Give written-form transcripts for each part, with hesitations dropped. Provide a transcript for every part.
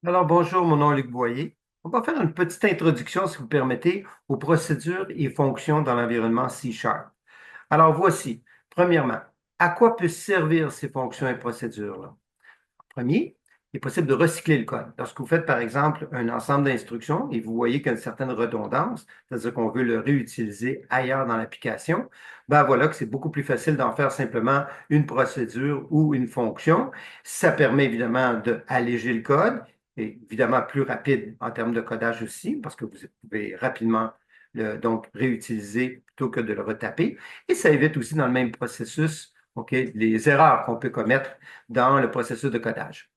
Alors, bonjour, mon nom est Luc Boyer. On va faire une petite introduction, si vous permettez, aux procédures et fonctions dans l'environnement C#. Alors, voici, premièrement, à quoi peuvent servir ces fonctions et procédures-là? Premier, il est possible de recycler le code. Lorsque vous faites, par exemple, un ensemble d'instructions et vous voyez qu'il y a une certaine redondance, c'est-à-dire qu'on veut le réutiliser ailleurs dans l'application, ben voilà que c'est beaucoup plus facile d'en faire simplement une procédure ou une fonction. Ça permet évidemment d'alléger le code, et évidemment plus rapide en termes de codage aussi, parce que vous pouvez rapidement donc réutiliser plutôt que de le retaper. Et ça évite aussi dans le même processus, OK, les erreurs qu'on peut commettre dans le processus de codage.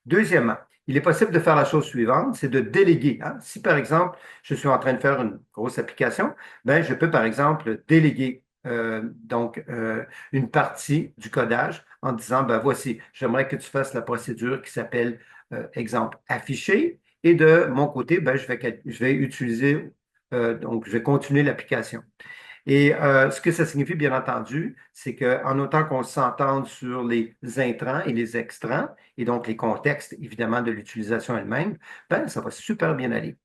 Deuxièmement, il est possible de faire la chose suivante, c'est de déléguer, hein. Si par exemple, je suis en train de faire une grosse application, ben, je peux par exemple déléguer une partie du codage en disant, ben, voici, j'aimerais que tu fasses la procédure qui s'appelle, exemple, afficher, et de mon côté, ben, je vais utiliser, donc je vais continuer l'application. Et ce que ça signifie, bien entendu, c'est qu'en autant qu'on s'entende sur les intrants et les extrants, et donc les contextes, évidemment, de l'utilisation elle-même, ben, ça va super bien aller.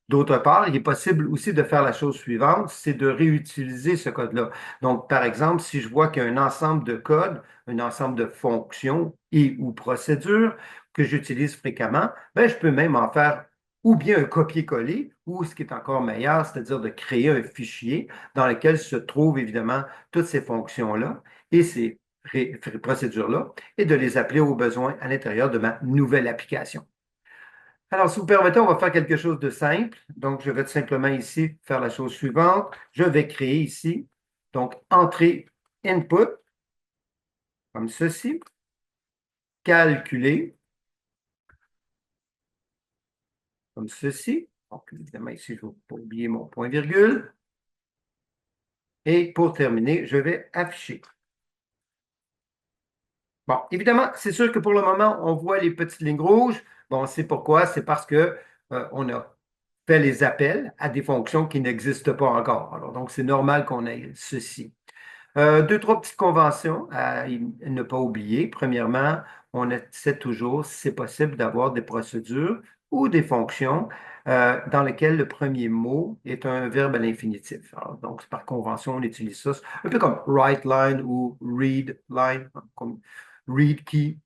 D'autre part, il est possible aussi de faire la chose suivante, c'est de réutiliser ce code-là. Donc, par exemple, si je vois qu'il y a un ensemble de codes, un ensemble de fonctions et ou procédures que j'utilise fréquemment, ben, je peux même en faire ou bien un copier-coller, ou ce qui est encore meilleur, c'est-à-dire de créer un fichier dans lequel se trouvent évidemment toutes ces fonctions-là et ces procédures-là, et de les appeler au besoin à l'intérieur de ma nouvelle application. Alors, si vous permettez, on va faire quelque chose de simple. Donc, je vais tout simplement ici faire la chose suivante. Je vais créer ici, donc, entrée input, comme ceci, calculer, comme ceci. Donc, évidemment, ici, je ne vais pas oublier mon point-virgule. Et pour terminer, je vais afficher. Bon, évidemment, c'est sûr que pour le moment, on voit les petites lignes rouges. Bon, c'est pourquoi? C'est parce que on a fait les appels à des fonctions qui n'existent pas encore. Alors, donc, c'est normal qu'on ait ceci. Deux, trois petites conventions à ne pas oublier. Premièrement, on essaie toujours, si c'est possible, d'avoir des procédures ou des fonctions dans lesquelles le premier mot est un verbe à l'infinitif. Alors, donc, par convention, on utilise ça, un peu comme write line ou read line, comme read key.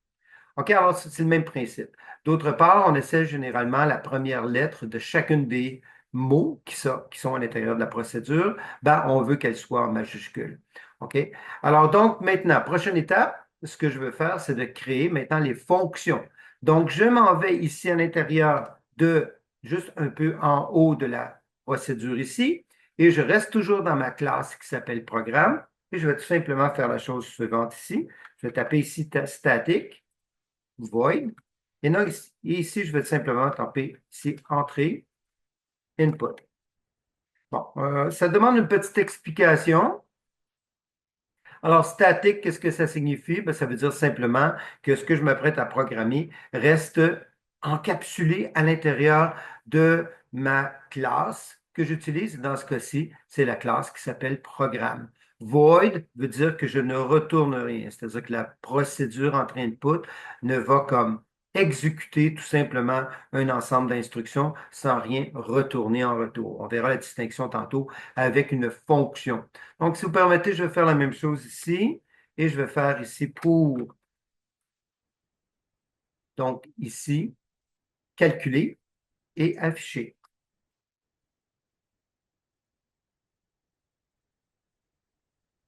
OK, alors c'est le même principe. D'autre part, on essaie généralement la première lettre de chacune des mots qui sont à l'intérieur de la procédure, ben, on veut qu'elle soit en majuscule. OK? Alors donc, maintenant, prochaine étape, ce que je veux faire, c'est de créer maintenant les fonctions. Donc, je m'en vais ici à l'intérieur de, juste un peu en haut de la procédure ici, et je reste toujours dans ma classe qui s'appelle programme, et je vais tout simplement faire la chose suivante ici. Je vais taper ici static void. Et ici, je vais simplement taper ici entrée, input. Bon, ça demande une petite explication. Alors, statique, qu'est-ce que ça signifie? Ben, ça veut dire simplement que ce que je m'apprête à programmer reste encapsulé à l'intérieur de ma classe que j'utilise. Dans ce cas-ci, c'est la classe qui s'appelle programme. Void veut dire que je ne retourne rien, c'est-à-dire que la procédure entre input ne va comme exécuter tout simplement un ensemble d'instructions sans rien retourner en retour. On verra la distinction tantôt avec une fonction. Donc, si vous permettez, je vais faire la même chose ici et je vais faire ici pour, donc ici, calculer et afficher.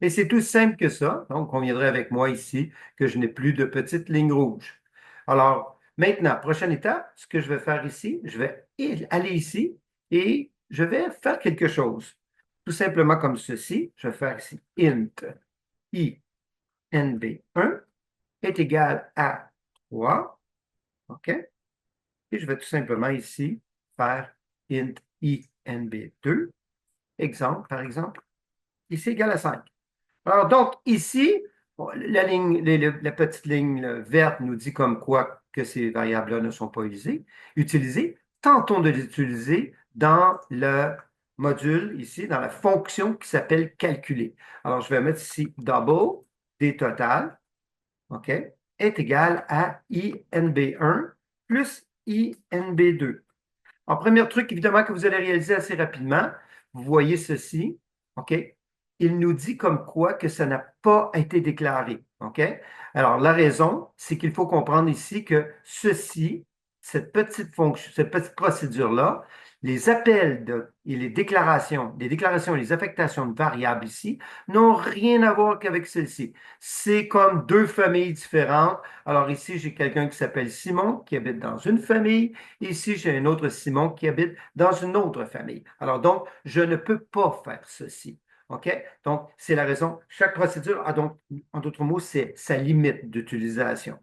Et c'est tout simple que ça. Donc, on viendrait avec moi ici que je n'ai plus de petites lignes rouges. Alors, maintenant, prochaine étape, ce que je vais faire ici, je vais aller ici et je vais faire quelque chose. Tout simplement comme ceci. Je vais faire ici int inb1 est égal à 3. OK? Et je vais tout simplement ici faire int inb2, exemple, par exemple, ici égal à 5. Alors, donc, ici, bon, la ligne, la petite ligne verte nous dit comme quoi que ces variables-là ne sont pas utilisées. Tentons de les utiliser dans le module, ici, dans la fonction qui s'appelle calculer. Alors, je vais mettre ici double des totales, OK, est égal à inb1 plus INB2. En premier truc, évidemment, que vous allez réaliser assez rapidement, vous voyez ceci, OK? Il nous dit comme quoi que ça n'a pas été déclaré, OK? Alors, la raison, c'est qu'il faut comprendre ici que ceci, cette petite fonction, cette petite procédure-là, et les déclarations et les affectations de variables ici n'ont rien à voir qu'avec celle-ci. C'est comme deux familles différentes. Alors ici, j'ai quelqu'un qui s'appelle Simon, qui habite dans une famille. Ici, j'ai un autre Simon qui habite dans une autre famille. Alors donc, je ne peux pas faire ceci. OK? Donc, c'est la raison. Chaque procédure a donc, en d'autres mots, c'est sa limite d'utilisation.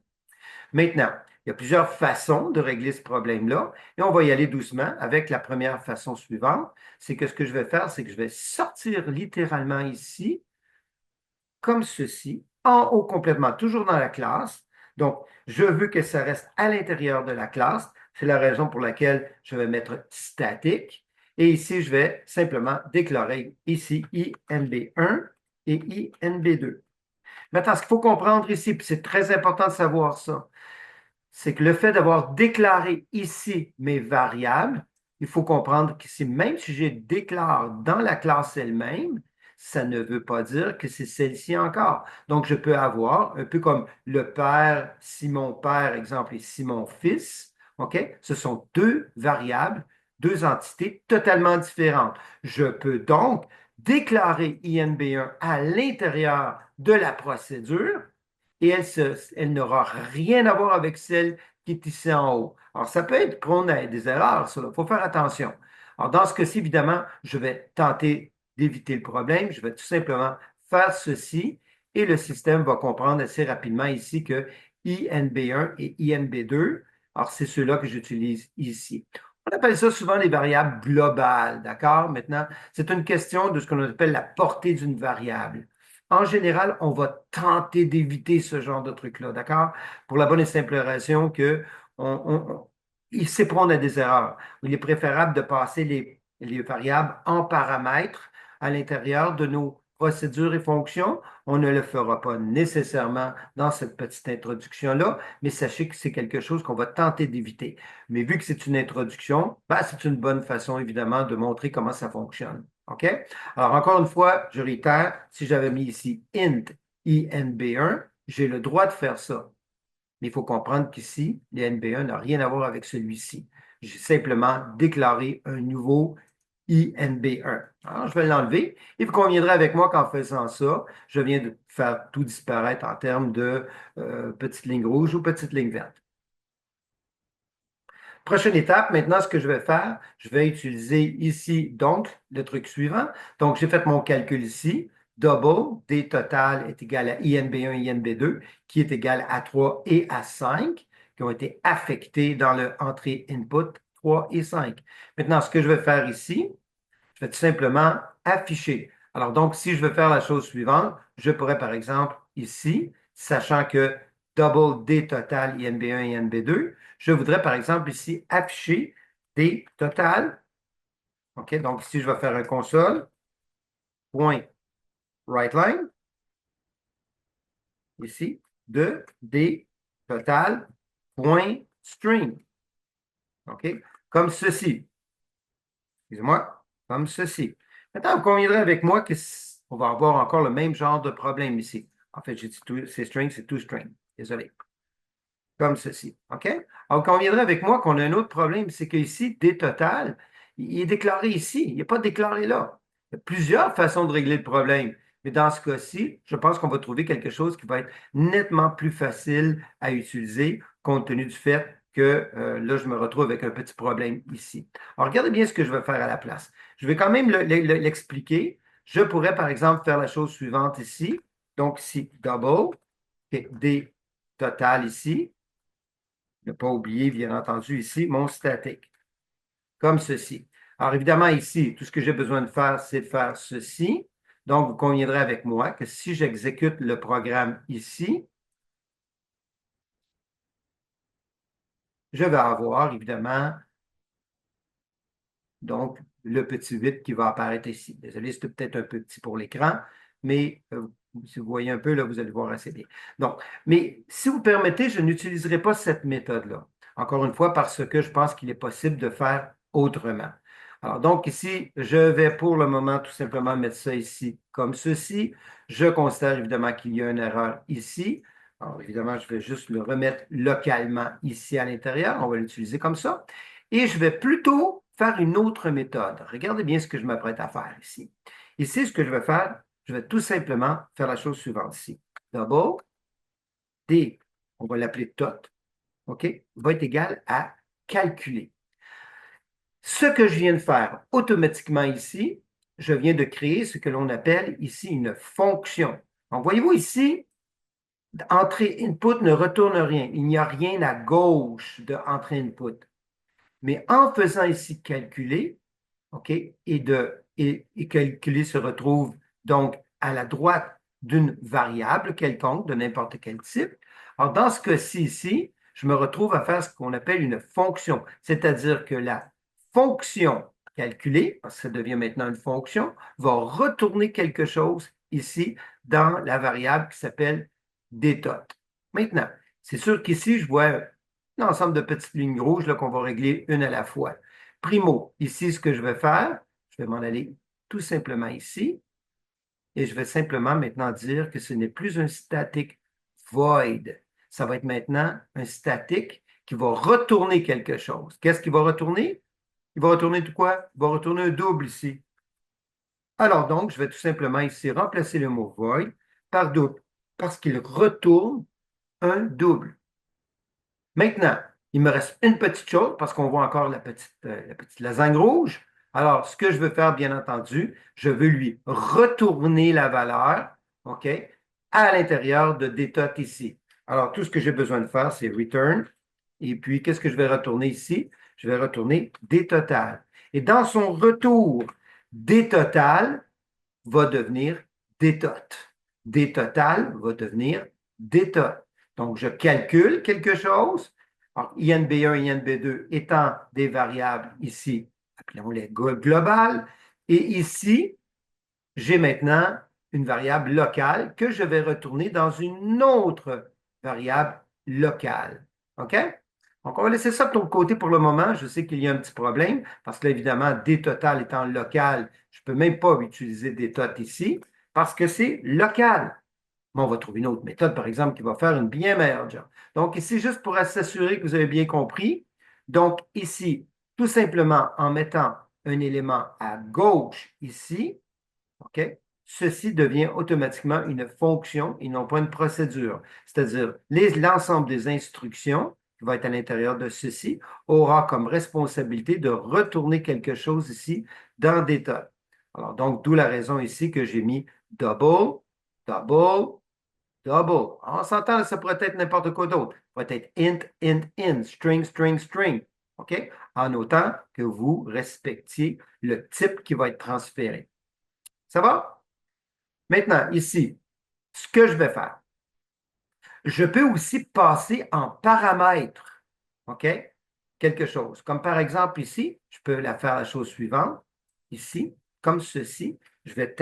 Maintenant, il y a plusieurs façons de régler ce problème-là et on va y aller doucement avec la première façon suivante. C'est que ce que je vais faire, c'est que je vais sortir littéralement ici, comme ceci, en haut complètement, toujours dans la classe. Donc, je veux que ça reste à l'intérieur de la classe. C'est la raison pour laquelle je vais mettre statique. Et ici, je vais simplement déclarer ici INB1 et INB2. Maintenant, ce qu'il faut comprendre ici, puis c'est très important de savoir ça, c'est que le fait d'avoir déclaré ici mes variables, il faut comprendre qu'ici, même si je déclare dans la classe elle-même, ça ne veut pas dire que c'est celle-ci encore. Donc, je peux avoir, un peu comme le père, si mon père, exemple, et si mon fils, OK? Ce sont deux variables, deux entités totalement différentes. Je peux donc déclarer INB1 à l'intérieur de la procédure et elle n'aura rien à voir avec celle qui est ici en haut. Alors, ça peut être qu'on ait des erreurs, ça, il faut faire attention. Alors, dans ce cas-ci, évidemment, je vais tenter d'éviter le problème. Je vais tout simplement faire ceci et le système va comprendre assez rapidement ici que INB1 et INB2, alors c'est ceux-là que j'utilise ici. On appelle ça souvent les variables globales, d'accord? Maintenant, c'est une question de ce qu'on appelle la portée d'une variable. En général, on va tenter d'éviter ce genre de truc-là, d'accord? Pour la bonne et simple raison que il s'éprend à des erreurs. Il est préférable de passer les variables en paramètres à l'intérieur de nos procédures et fonctions. On ne le fera pas nécessairement dans cette petite introduction-là, mais sachez que c'est quelque chose qu'on va tenter d'éviter. Mais vu que c'est une introduction, ben, c'est une bonne façon, évidemment, de montrer comment ça fonctionne. OK? Alors, encore une fois, je réitère, si j'avais mis ici int INB1, j'ai le droit de faire ça. Mais il faut comprendre qu'ici, l'INB1 n'a rien à voir avec celui-ci. J'ai simplement déclaré un nouveau INB1. Alors, je vais l'enlever. Et vous conviendrez avec moi qu'en faisant ça, je viens de faire tout disparaître en termes de petites lignes rouges ou petites lignes vertes. Prochaine étape, maintenant, ce que je vais faire, je vais utiliser ici, donc, le truc suivant. Donc, j'ai fait mon calcul ici. Double, D total est égal à INB1, INB2, qui est égal à 3 et à 5, qui ont été affectés dans l'entrée input 3 et 5. Maintenant, ce que je vais faire ici, je vais tout simplement afficher. Alors, donc, si je veux faire la chose suivante, je pourrais, par exemple, ici, sachant que double D total INB1 et INB2, je voudrais, par exemple, ici, afficher D total. OK, donc ici, je vais faire un console, point writeLine, ici, de D total, point string. OK, comme ceci. Excusez-moi, comme ceci. Maintenant, vous conviendrez avec moi qu'on va avoir encore le même genre de problème ici. En fait, j'ai dit c'est string, c'est tout string. Désolé. Comme ceci. OK? Alors, vous conviendrez avec moi qu'on a un autre problème, c'est qu'ici, D total, il est déclaré ici. Il n'est pas déclaré là. Il y a plusieurs façons de régler le problème. Mais dans ce cas-ci, je pense qu'on va trouver quelque chose qui va être nettement plus facile à utiliser compte tenu du fait que là, je me retrouve avec un petit problème ici. Alors, regardez bien ce que je vais faire à la place. Je vais quand même l'expliquer. Je pourrais, par exemple, faire la chose suivante ici. Donc, ici, double, OK, D total ici. Ne pas oublier, bien entendu, ici, mon statique, comme ceci. Alors, évidemment, ici, tout ce que j'ai besoin de faire, c'est de faire ceci. Donc, vous conviendrez avec moi que si j'exécute le programme ici, je vais avoir, évidemment, donc, le petit 8 qui va apparaître ici. Désolé, c'était peut-être un peu petit pour l'écran, mais si vous voyez un peu, là, vous allez voir assez bien. Donc, mais si vous permettez, je n'utiliserai pas cette méthode-là. Encore une fois, parce que je pense qu'il est possible de faire autrement. Alors, donc ici, je vais pour le moment tout simplement mettre ça ici comme ceci. Je considère évidemment qu'il y a une erreur ici. Alors, évidemment, je vais juste le remettre localement ici à l'intérieur. On va l'utiliser comme ça. Et je vais plutôt faire une autre méthode. Regardez bien ce que je m'apprête à faire ici. Ici, ce que je vais faire, je vais tout simplement faire la chose suivante ici. Double D, on va l'appeler tot, OK, va être égal à calculer. Ce que je viens de faire automatiquement ici, je viens de créer ce que l'on appelle ici une fonction. Donc, voyez-vous ici, entrée input ne retourne rien. Il n'y a rien à gauche de entrée input. Mais en faisant ici calculer, OK, et calculer se retrouve donc à la droite d'une variable quelconque, de n'importe quel type. Alors, dans ce cas-ci, ici, je me retrouve à faire ce qu'on appelle une fonction, c'est-à-dire que la fonction calculée, parce que ça devient maintenant une fonction, va retourner quelque chose ici dans la variable qui s'appelle détot. Maintenant, c'est sûr qu'ici, je vois un ensemble de petites lignes rouges qu'on va régler une à la fois. Primo, ici, ce que je vais faire, je vais m'en aller tout simplement ici et je vais simplement maintenant dire que ce n'est plus un static void. Ça va être maintenant un static qui va retourner quelque chose. Qu'est-ce qu'il va retourner? Il va retourner tout quoi? Il va retourner un double ici. Alors donc, je vais tout simplement ici remplacer le mot void par double parce qu'il retourne un double. Maintenant, il me reste une petite chose parce qu'on voit encore la petite lasagne rouge. Alors, ce que je veux faire, bien entendu, je veux lui retourner la valeur, OK, à l'intérieur de détot ici. Alors, tout ce que j'ai besoin de faire, c'est return. Et puis, qu'est-ce que je vais retourner ici? Je vais retourner détotal. Et dans son retour, détotal va devenir détot. Détotal va devenir détot. Donc, je calcule quelque chose. Alors, INB1 et INB2 étant des variables ici, appelons-les globales. Et ici, j'ai maintenant une variable locale que je vais retourner dans une autre variable locale. OK? Donc, on va laisser ça de ton côté pour le moment. Je sais qu'il y a un petit problème parce que, là, évidemment, détotal étant local, je ne peux même pas utiliser détot ici parce que c'est local. Mais on va trouver une autre méthode, par exemple, qui va faire une bien meilleure job. Donc, ici, juste pour s'assurer que vous avez bien compris. Donc, ici, tout simplement en mettant un élément à gauche ici, OK, ceci devient automatiquement une fonction et non pas une procédure. C'est-à-dire, l'ensemble des instructions qui va être à l'intérieur de ceci aura comme responsabilité de retourner quelque chose ici dans Data. Alors, donc, d'où la raison ici que j'ai mis double, double, double. On s'entend, ça pourrait être n'importe quoi d'autre. Ça pourrait être int, int, int, string, string, string. OK? En autant que vous respectiez le type qui va être transféré. Ça va? Maintenant, ici, ce que je vais faire, je peux aussi passer en paramètre, OK? Quelque chose. Comme par exemple ici, je peux faire la chose suivante. Ici, comme ceci, je vais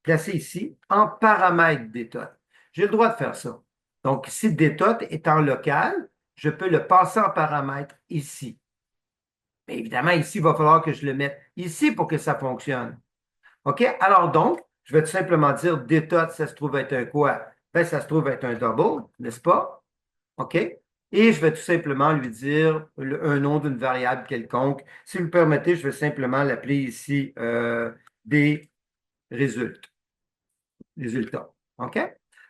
placer ici en paramètre d'état. J'ai le droit de faire ça. Donc, ici, d'état étant local, je peux le passer en paramètre ici. Mais évidemment, ici, il va falloir que je le mette ici pour que ça fonctionne. OK? Alors donc, je vais tout simplement dire détot, ça se trouve être un quoi? Ben, ça se trouve être un double, n'est-ce pas? OK? Et je vais tout simplement lui dire un nom d'une variable quelconque. Si vous le permettez, je vais simplement l'appeler ici des résultats. Résultats. OK?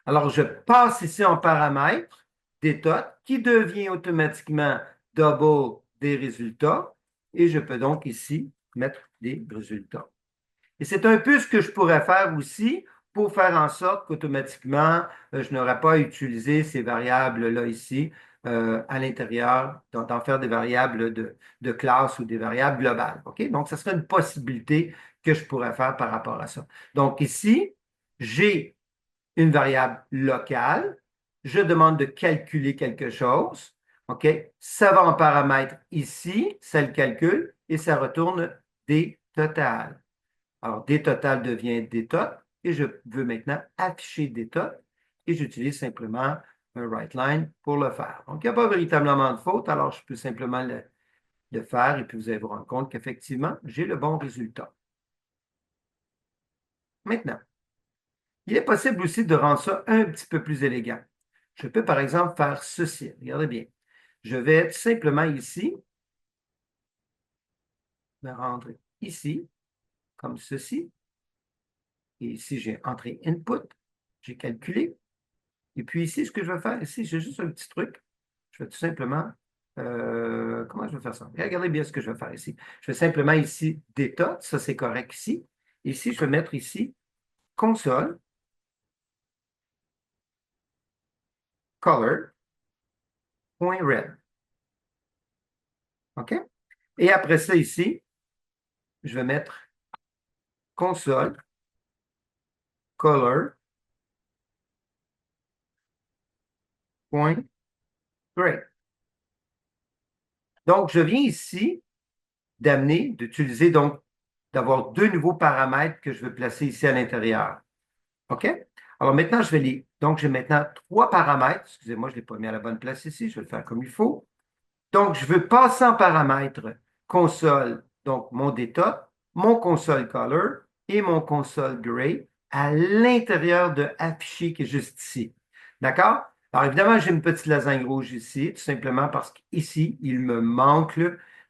Alors, je passe ici en paramètre détot qui devient automatiquement double des résultats. Et je peux donc ici mettre des résultats. Et c'est un peu ce que je pourrais faire aussi pour faire en sorte qu'automatiquement, je n'aurai pas à utiliser ces variables-là ici à l'intérieur, d'en faire des variables de classe ou des variables globales. OK? Donc, ce serait une possibilité que je pourrais faire par rapport à ça. Donc, ici, j'ai une variable locale. Je demande de calculer quelque chose. OK? Ça va en paramètre ici, ça le calcule et ça retourne des totales. Alors, détotal devient détot et je veux maintenant afficher détot et j'utilise simplement un WriteLine pour le faire. Donc, il n'y a pas véritablement de faute, alors je peux simplement le faire et puis vous allez vous rendre compte qu'effectivement, j'ai le bon résultat. Maintenant, il est possible aussi de rendre ça un petit peu plus élégant. Je peux, par exemple, faire ceci. Regardez bien. Je vais tout simplement ici me rendre ici, comme ceci. Et ici, j'ai entré input, j'ai calculé. Et puis ici, ce que je vais faire, ici, j'ai juste un petit truc. Je vais tout simplement, comment je vais faire ça? Regardez bien ce que je vais faire ici. Je vais simplement ici, data, ça c'est correct ici. Ici, je vais mettre ici, console, color, point red. OK? Et après ça, ici, je vais mettre console, color, point gray. Donc, je viens ici d'utiliser, donc, d'avoir deux nouveaux paramètres que je vais placer ici à l'intérieur. OK? Alors maintenant, donc, j'ai maintenant trois paramètres. Excusez-moi, je ne l'ai pas mis à la bonne place ici. Je vais le faire comme il faut. Donc, je veux passer en paramètre console, donc mon data, mon console color et mon console gray à l'intérieur de afficher qui est juste ici. D'accord? Alors, évidemment, j'ai une petite lasagne rouge ici, tout simplement parce qu'ici, il me manque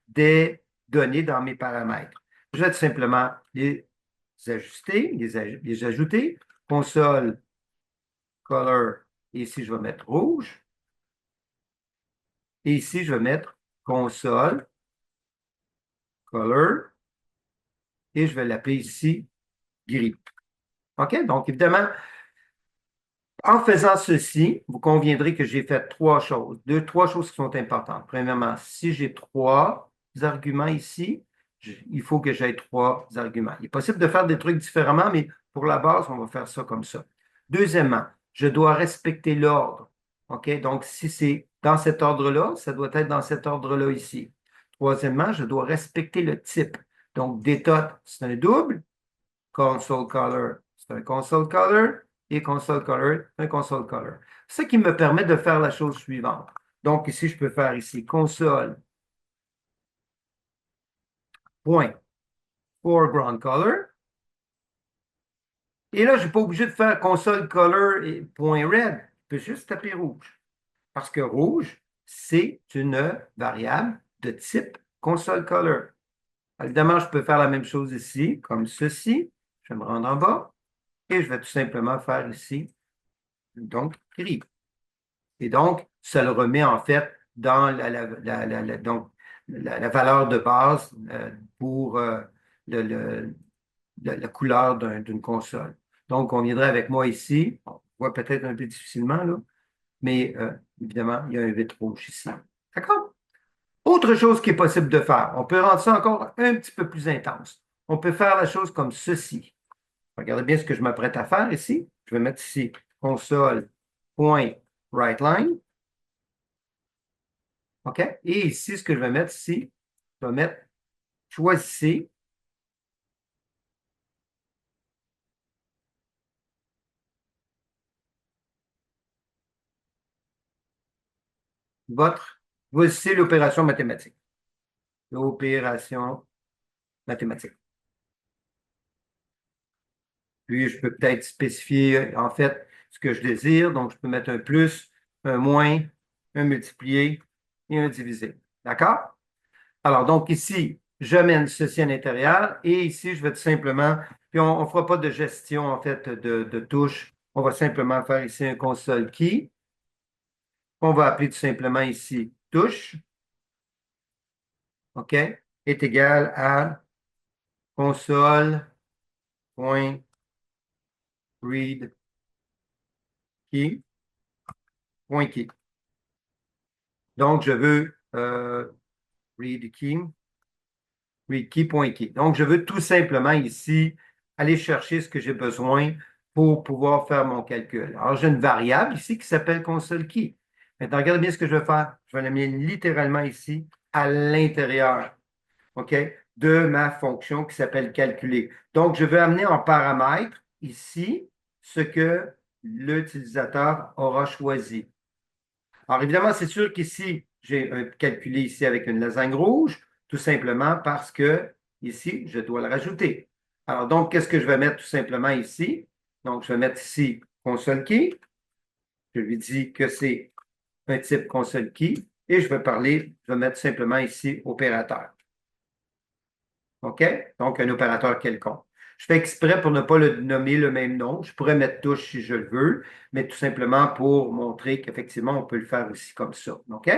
des données dans mes paramètres. Je vais tout simplement les ajuster, les ajouter. Console color, ici, je vais mettre rouge. Et ici, je vais mettre console color, et je vais l'appeler ici gris. OK? Donc, évidemment, en faisant ceci, vous conviendrez que j'ai fait trois choses. Trois choses qui sont importantes. Premièrement, si j'ai trois arguments ici, il faut que j'aie trois arguments. Il est possible de faire des trucs différemment, mais pour la base, on va faire ça comme ça. Deuxièmement, je dois respecter l'ordre. OK? Donc, si c'est dans cet ordre-là, ça doit être dans cet ordre-là ici. Troisièmement, je dois respecter le type. Donc, data, c'est un double. Console color, c'est un console color. Et console color, un console color. Ce qui me permet de faire la chose suivante. Donc, ici, je peux faire ici console, point, foreground color. Et là, je n'ai pas obligé de faire console color et point red. Je peux juste taper rouge. Parce que rouge, c'est une variable de type console color. Évidemment, je peux faire la même chose ici, comme ceci. Je vais me rendre en bas et je vais tout simplement faire ici, donc, gris. Et donc, ça le remet en fait dans donc, la valeur de base pour le, la couleur d'une console. Donc, on viendrait avec moi ici. On voit peut-être un peu difficilement, là, mais évidemment, il y a un vitre rouge ici. D'accord? Autre chose qui est possible de faire, on peut rendre ça encore un petit peu plus intense. On peut faire la chose comme ceci. Regardez bien ce que je m'apprête à faire ici. Je vais mettre ici console.WriteLine. OK? Et ici, ce que je vais mettre ici, je vais mettre choisissez votre, voici l'opération mathématique. L'opération mathématique. Puis, je peux peut-être spécifier, en fait, ce que je désire. Donc, je peux mettre un plus, un moins, un multiplié et un divisé. D'accord? Alors, donc ici, je mène ceci à l'intérieur et ici, je vais tout simplement, puis on ne fera pas de gestion, en fait, de touches. On va simplement faire ici un console key. On va appeler tout simplement ici touche. OK? Est égal à console.read key, point key. Donc, je veux read key, read key, point key. Donc, je veux tout simplement ici aller chercher ce que j'ai besoin pour pouvoir faire mon calcul. Alors, j'ai une variable ici qui s'appelle console key. Maintenant, regardez bien ce que je vais faire. Je vais la mettre littéralement ici à l'intérieur, OK, de ma fonction qui s'appelle calculer. Donc, je veux amener en paramètre ici ce que l'utilisateur aura choisi. Alors, évidemment, c'est sûr qu'ici, j'ai calculé ici avec une lasagne rouge, tout simplement parce que ici, je dois le rajouter. Alors, donc, qu'est-ce que je vais mettre tout simplement ici? Donc, je vais mettre ici console key. Je lui dis que c'est un type console key et je vais mettre simplement ici opérateur. OK? Donc, un opérateur quelconque. Je fais exprès pour ne pas le nommer le même nom. Je pourrais mettre touche si je le veux, mais tout simplement pour montrer qu'effectivement, on peut le faire aussi comme ça. OK?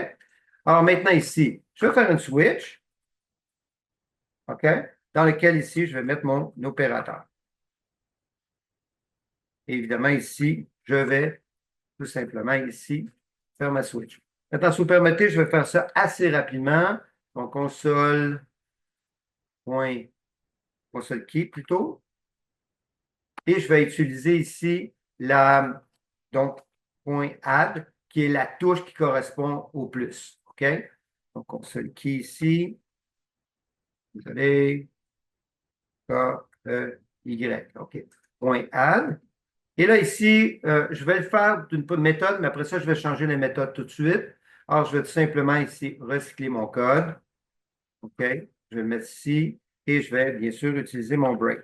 Alors maintenant ici, je vais faire une switch, OK? Dans lequel ici, je vais mettre mon opérateur. Et évidemment, ici, je vais tout simplement ici faire ma switch. Maintenant, si vous permettez, je vais faire ça assez rapidement. Donc, console key plutôt. Et je vais utiliser ici donc, .add, qui est la touche qui correspond au plus. OK? Donc, console key ici. Désolé. K-E-Y. OK. .add. Et là, ici, je vais le faire d'une méthode, mais après ça, je vais changer les méthodes tout de suite. Alors, je vais tout simplement ici recycler mon code. OK? Je vais le mettre ici et je vais bien sûr utiliser mon break.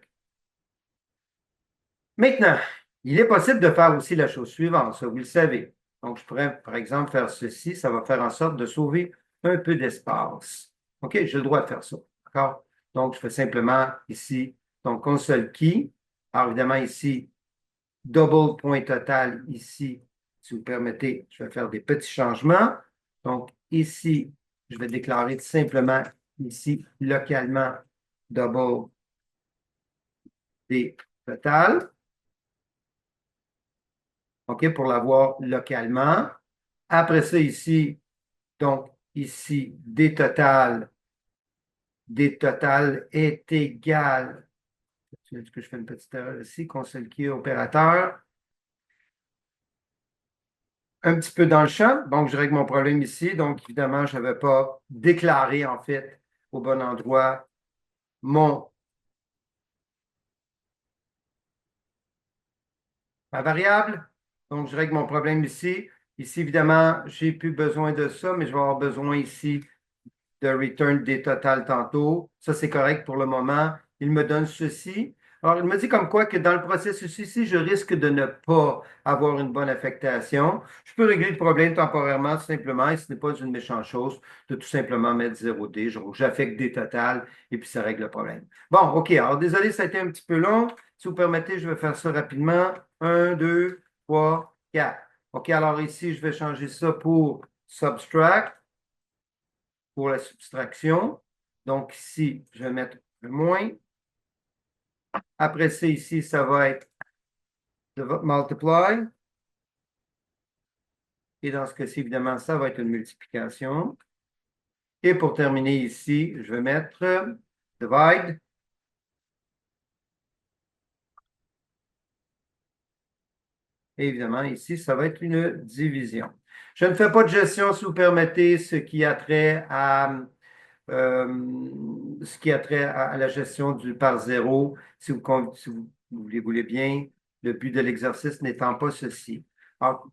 Maintenant, il est possible de faire aussi la chose suivante, ça vous le savez. Donc, je pourrais, par exemple, faire ceci, ça va faire en sorte de sauver un peu d'espace. OK, j'ai le droit de faire ça. D'accord? Donc, je fais simplement ici, donc console key. Alors, évidemment, ici, double point total, ici, si vous permettez, je vais faire des petits changements. Donc, ici, je vais déclarer tout simplement ici, localement, double des total. OK, pour l'avoir localement. Après ça, ici, donc, ici, des totales est égal. Est-ce que je fais une petite erreur ici? Console key opérateur. Un petit peu dans le champ. Donc, je règle mon problème ici. Donc, évidemment, je n'avais pas déclaré, en fait, au bon endroit ma variable. Donc, je règle mon problème ici. Ici, évidemment, je n'ai plus besoin de ça, mais je vais avoir besoin ici de return des totales tantôt. Ça, c'est correct pour le moment. Il me donne ceci. Alors, il me dit comme quoi que dans le processus ici, je risque de ne pas avoir une bonne affectation. Je peux régler le problème temporairement, tout simplement, et ce n'est pas une méchante chose de tout simplement mettre 0D. J'affecte des totales et puis ça règle le problème. Bon, OK. Alors, désolé, ça a été un petit peu long. Si vous permettez, je vais faire ça rapidement. 1, 2, 3, 4. OK, alors ici, je vais changer ça pour subtract pour la subtraction. Donc ici, je vais mettre le moins. Après ça, ici, ça va être multiply. Et dans ce cas-ci, évidemment, ça va être une multiplication. Et pour terminer ici, je vais mettre divide. Et évidemment, ici, ça va être une division. Je ne fais pas de gestion, si vous permettez, ce qui a trait à la gestion du par zéro, si vous voulez bien, le but de l'exercice n'étant pas ceci. Alors,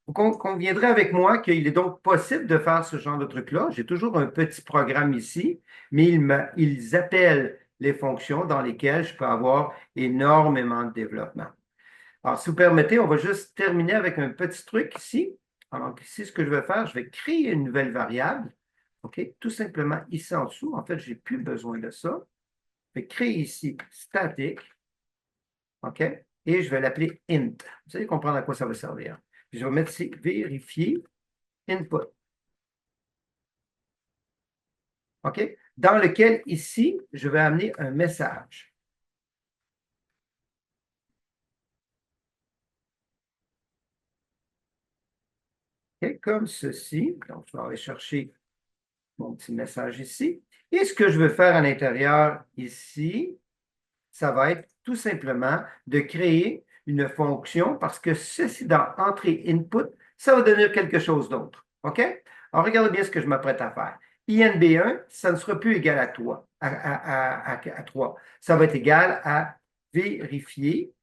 vous conviendrez avec moi qu'il est donc possible de faire ce genre de truc-là. J'ai toujours un petit programme ici, mais ils appellent les fonctions dans lesquelles je peux avoir énormément de développement. Alors, si vous permettez, on va juste terminer avec un petit truc ici. Alors, ici, ce que je vais faire, je vais créer une nouvelle variable. OK? Tout simplement ici en dessous. En fait, je n'ai plus besoin de ça. Je vais créer ici static. OK? Et je vais l'appeler int. Vous allez comprendre à quoi ça va servir. Puis je vais mettre ici vérifier input. OK? Dans lequel ici, je vais amener un message. OK? Comme ceci. Donc, je vais aller chercher mon petit message ici. Et ce que je veux faire à l'intérieur ici, ça va être tout simplement de créer une fonction parce que ceci dans entrée input, ça va devenir quelque chose d'autre. OK? Alors, regardez bien ce que je m'apprête à faire. INB1, ça ne sera plus égal à 3, à 3. Ça va être égal à vérifier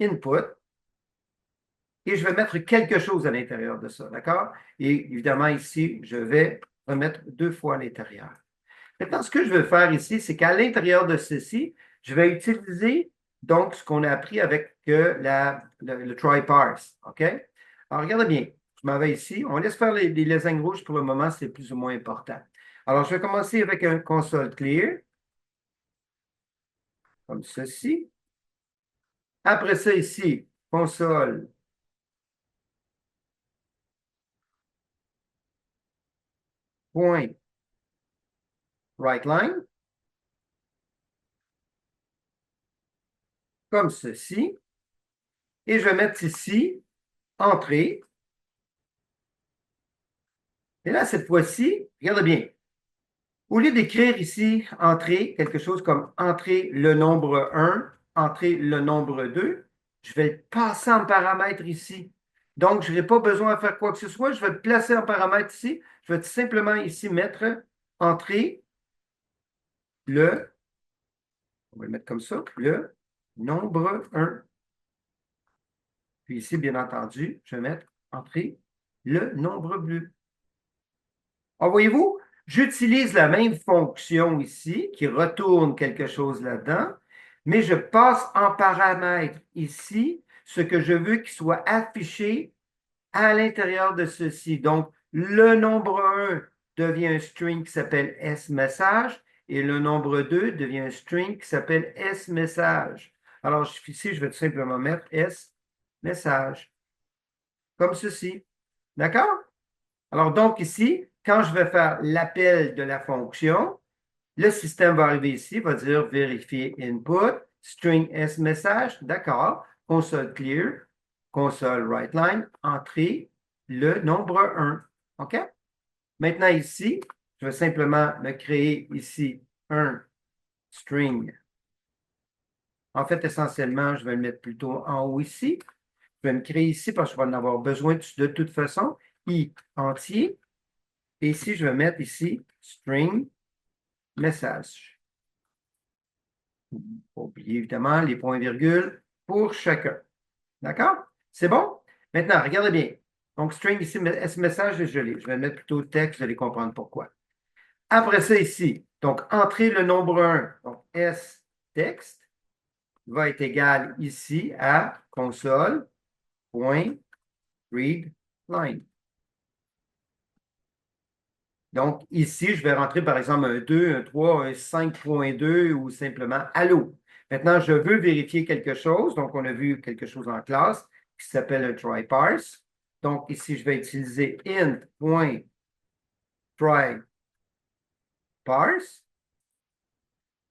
input. et je vais mettre quelque chose à l'intérieur de ça, d'accord? Et évidemment, ici, je vais remettre 2 fois à l'intérieur. Maintenant, ce que je vais faire ici, c'est qu'à l'intérieur de ceci, je vais utiliser donc ce qu'on a appris avec le try parse, OK? Alors, regardez bien, je m'en vais ici. On laisse faire les lasagnes rouges pour le moment, c'est plus ou moins important. Alors, je vais commencer avec un console clear, comme ceci. Après ça, ici, console point write line, comme ceci. Et je vais mettre ici, entrée. Et là, cette fois-ci, regardez bien. Au lieu d'écrire ici, entrée, quelque chose comme entrer le nombre 1, entrer le nombre 2, je vais le passer en paramètre ici. Donc, je n'aurai pas besoin de faire quoi que ce soit. Je vais le placer en paramètre ici. Je vais tout simplement ici mettre entrer le, on va le mettre comme ça, le nombre 1. Puis ici, bien entendu, je vais mettre entrer le nombre bleu. Alors, voyez-vous, j'utilise la même fonction ici qui retourne quelque chose là-dedans, mais je passe en paramètre ici ce que je veux qu'il soit affiché à l'intérieur de ceci. Donc, le nombre 1 devient un string qui s'appelle S-message et le nombre 2 devient un string qui s'appelle S-message. Alors, ici, je vais tout simplement mettre S-message, comme ceci. D'accord? Alors, donc ici, quand je vais faire l'appel de la fonction, le système va arriver ici, va dire vérifier input, string S message, d'accord, console clear, console write line, entrer le nombre 1. OK? Maintenant ici, je vais simplement me créer ici un string. En fait, essentiellement, je vais le mettre plutôt en haut ici. Je vais me créer ici parce que je vais en avoir besoin de toute façon. I entier. Et ici, je vais mettre ici string message. Pas oublier évidemment les points-virgules pour chacun. D'accord? C'est bon? Maintenant, regardez bien. Donc, string ici, message, je l'ai. Je vais mettre plutôt texte, vous allez comprendre pourquoi. Après ça, ici, donc, entrer le nombre 1, donc S texte, va être égal ici à console.readLine. Donc, ici, je vais rentrer, par exemple, un 2, un 3, un 5.2 ou simplement allô. Maintenant, je veux vérifier quelque chose. Donc, on a vu quelque chose en classe qui s'appelle un try parse. Donc, ici, je vais utiliser int.try_parse,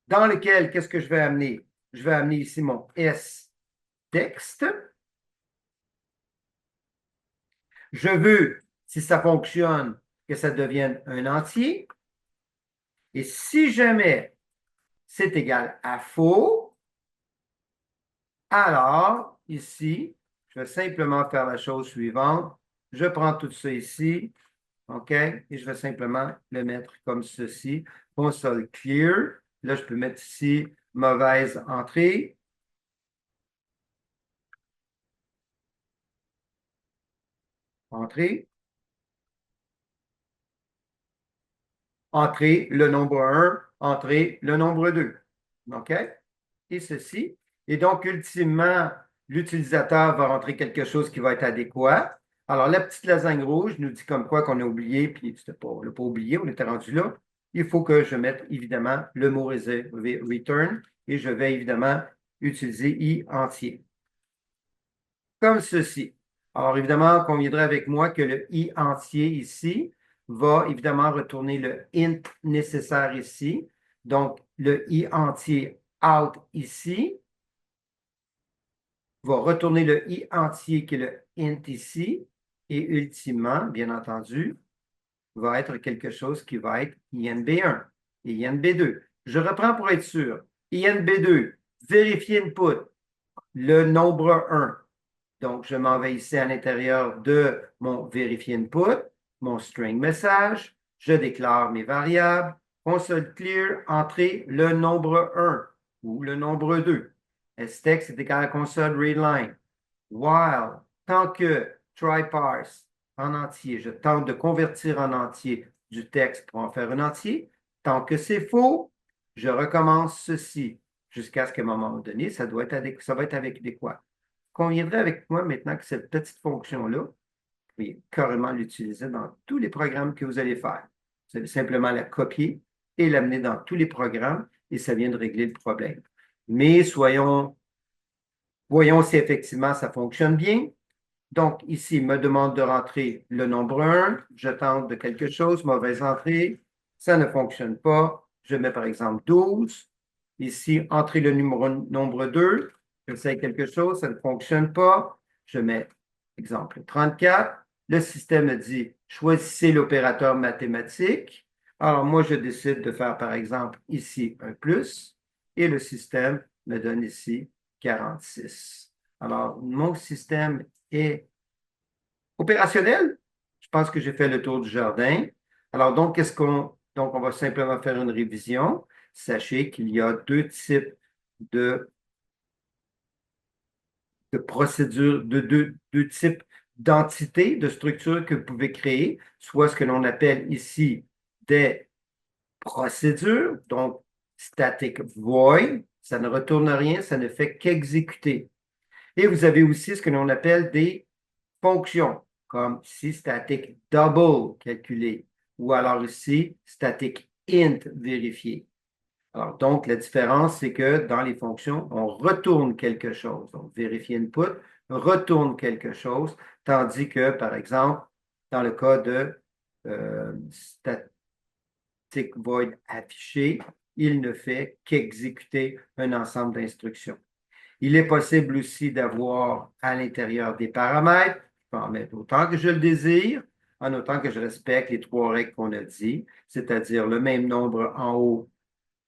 dans lequel, qu'est-ce que je vais amener? Je vais amener ici mon S texte. Je veux, si ça fonctionne, que ça devienne un entier. Et si jamais c'est égal à faux, alors, ici, je vais simplement faire la chose suivante. Je prends tout ça ici, OK? Et je vais simplement le mettre comme ceci. Console clear. Là, je peux mettre ici mauvaise entrée. Entrée. Entrée, le nombre 1. Entrée, le nombre 2. OK? Et ceci. Et donc, ultimement, l'utilisateur va rentrer quelque chose qui va être adéquat. Alors, la petite lasagne rouge nous dit comme quoi qu'on a oublié, puis on ne l'a pas oublié, on était rendu là. Il faut que je mette évidemment le mot return et je vais évidemment utiliser i entier. Comme ceci. Alors, évidemment, conviendrait avec moi que le i entier ici va évidemment retourner le int nécessaire ici. Donc, le i entier out ici va retourner le i entier qui est le int ici. Et ultimement, bien entendu, va être quelque chose qui va être INB1 et INB2. Je reprends pour être sûr. INB2, vérifier input, le nombre 1. Donc, je m'en vais ici à l'intérieur de mon vérifier input, mon string message. Je déclare mes variables. Console clear, entrer le nombre 1 ou le nombre 2. Stex est égal à console readline. While tant que try parse en entier, je tente de convertir en entier du texte pour en faire un entier. Tant que c'est faux, je recommence ceci jusqu'à ce qu'à un moment donné, ça va être adéquat. Conviendrait avec moi maintenant que cette petite fonction-là, vous pouvez carrément l'utiliser dans tous les programmes que vous allez faire. Vous allez simplement la copier et l'amener dans tous les programmes et ça vient de régler le problème. Mais voyons si effectivement ça fonctionne bien. Donc, ici, il me demande de rentrer le nombre 1. Je tente de quelque chose, mauvaise entrée. Ça ne fonctionne pas. Je mets par exemple 12. Ici, entrer le nombre 2. J'essaie quelque chose, ça ne fonctionne pas. Je mets, exemple, 34. Le système me dit, choisissez l'opérateur mathématique. Alors, moi, je décide de faire, par exemple, ici un plus. Et le système me donne ici 46. Alors, mon système est opérationnel. Je pense que j'ai fait le tour du jardin. Alors, donc, donc, on va simplement faire une révision. Sachez qu'il y a deux types de, de procédures, deux types d'entités, de structures que vous pouvez créer, soit ce que l'on appelle ici des procédures, donc static void, ça ne retourne rien, ça ne fait qu'exécuter. Et vous avez aussi ce que l'on appelle des fonctions, comme ici static double calculé, ou alors ici static int vérifié. Alors, donc, la différence, c'est que dans les fonctions, on retourne quelque chose. Donc, vérifier input retourne quelque chose, tandis que, par exemple, dans le cas de static void affiché, il ne fait qu'exécuter un ensemble d'instructions. Il est possible aussi d'avoir à l'intérieur des paramètres. Je peux en mettre autant que je le désire, en autant que je respecte les trois règles qu'on a dit, c'est-à-dire le même nombre en haut,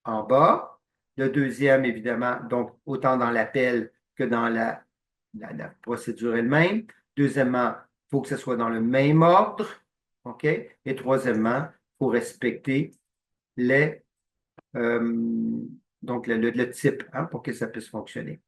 en bas. Le deuxième, évidemment, donc autant dans l'appel que dans la procédure elle-même. Deuxièmement, il faut que ce soit dans le même ordre. OK? Et troisièmement, il faut respecter les, euh, donc le type hein, pour que ça puisse fonctionner.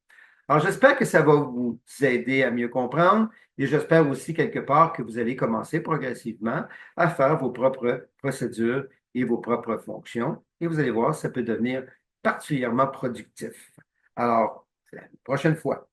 Alors, j'espère que ça va vous aider à mieux comprendre et j'espère aussi quelque part que vous allez commencer progressivement à faire vos propres procédures et vos propres fonctions et vous allez voir, ça peut devenir particulièrement productif. Alors, à la prochaine fois.